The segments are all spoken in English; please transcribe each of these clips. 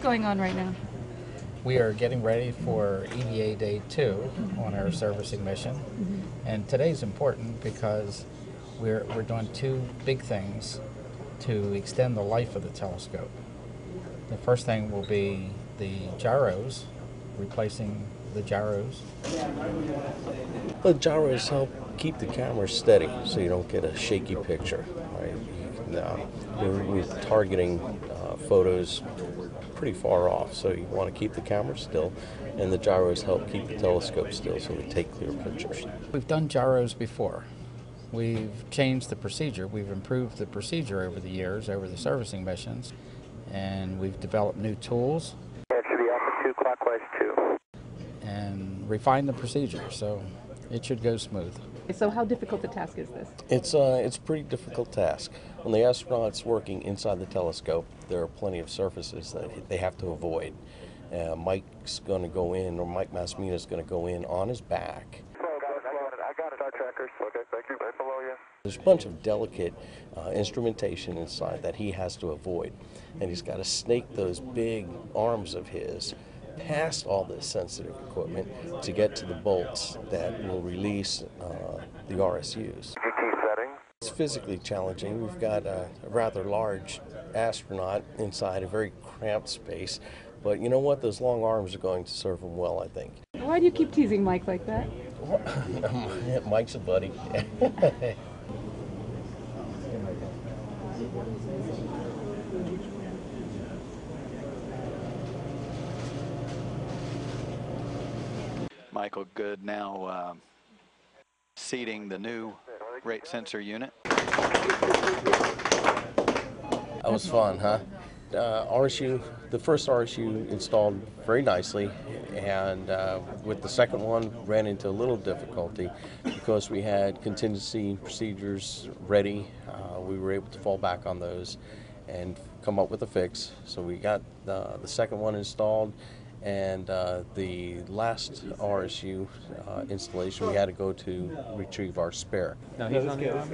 going on right now? We are getting ready for EVA Day 2 on our servicing mission. And today's important because we're doing two big things to extend the life of the telescope. The first thing will be the gyros, replacing the gyros. The gyros help keep the camera steady so you don't get a shaky picture. Right? We're targeting photos pretty far off, so you want to keep the camera still, and the gyros help keep the telescope still so we take clear pictures. We've done gyros before. We've changed the procedure. We've improved the procedure over the years, over the servicing missions, and we've developed new tools. It should be Alpha 2, clockwise 2. And refined the procedure, so it should go smooth. So how difficult a task is this? It's a pretty difficult task. When the astronaut's working inside the telescope, there are plenty of surfaces that they have to avoid. Mike's going to go in, or Mike Masmina's going to go in on his back. I got it. Star trackers. Okay, thank you. Right below you. There's a bunch of delicate instrumentation inside that he has to avoid, and he's got to snake those big arms of his past all this sensitive equipment to get to the bolts that will release the RSUs. It's physically challenging. We've got a rather large astronaut inside a very cramped space, but you know what? Those long arms are going to serve him well, I think. Why do you keep teasing Mike like that? Mike's a buddy. Michael Good now seating the new rate sensor unit. That was fun, huh? RSU, the first RSU installed very nicely, and with the second one ran into a little difficulty because we had contingency procedures ready. We were able to fall back on those and come up with a fix. So we got the second one installed, and the last RSU installation we had to go to retrieve our spare. No, he's on the arm.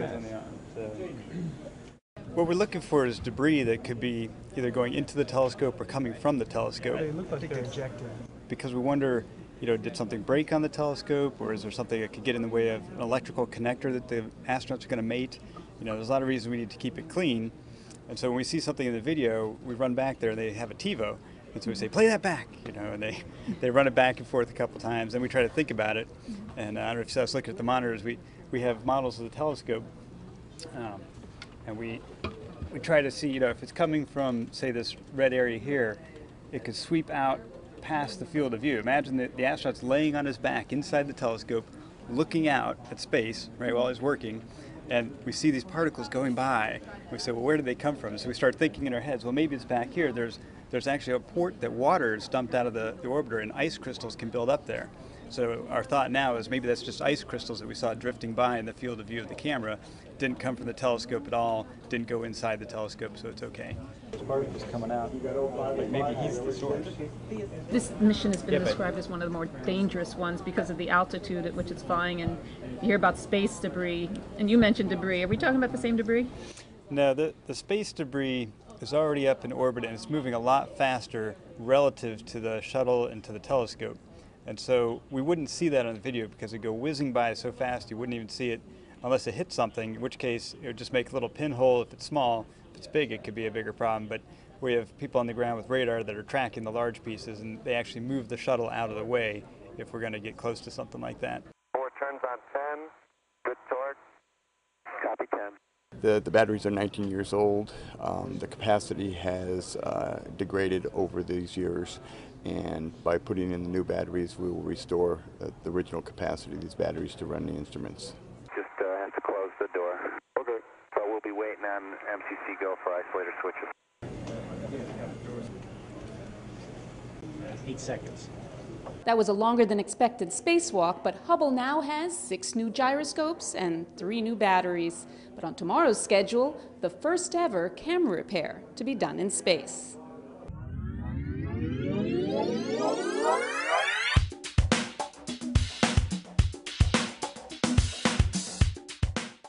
What we're looking for is debris that could be either going into the telescope or coming from the telescope. They look like they're ejected. Because we wonder, did something break on the telescope, or is there something that could get in the way of an electrical connector that the astronauts are going to mate? There's a lot of reasons we need to keep it clean. And so when we see something in the video, we run back there and they have a TiVo. And so we say, play that back, and they run it back and forth a couple times. Then we try to think about it. And I don't know if you saw us looking at the monitors, we have models of the telescope. And we try to see, if it's coming from, say, this red area here, it could sweep out past the field of view. Imagine the astronaut's laying on his back inside the telescope, looking out at space, right, while he's working, and we see these particles going by. We say, well, where did they come from? So we start thinking in our heads, well, maybe it's back here. There's actually a port that water is dumped out of the orbiter, and ice crystals can build up there. So our thought now is maybe that's just ice crystals that we saw drifting by in the field of view of the camera. Didn't come from the telescope at all, didn't go inside the telescope, so it's okay. Particles coming out, like maybe he's the source. This mission has been described as one of the more dangerous ones because of the altitude at which it's flying, and you hear about space debris, and you mentioned debris. Are we talking about the same debris? No, the space debris is already up in orbit, and it's moving a lot faster relative to the shuttle and to the telescope. And so we wouldn't see that on the video because it'd go whizzing by so fast you wouldn't even see it unless it hit something, in which case it would just make a little pinhole if it's small. If it's big, it could be a bigger problem. But we have people on the ground with radar that are tracking the large pieces, and they actually move the shuttle out of the way if we're going to get close to something like that. 4 turns on 10. Good torque. Copy 10. The batteries are 19 years old. The capacity has degraded over these years, and by putting in the new batteries, we will restore the original capacity of these batteries to run the instruments. Just have to close the door. Okay. So we'll be waiting on MCC go for isolator switches. 8 seconds. That was a longer than expected spacewalk, but Hubble now has 6 new gyroscopes and 3 new batteries. But on tomorrow's schedule, the first ever camera repair to be done in space.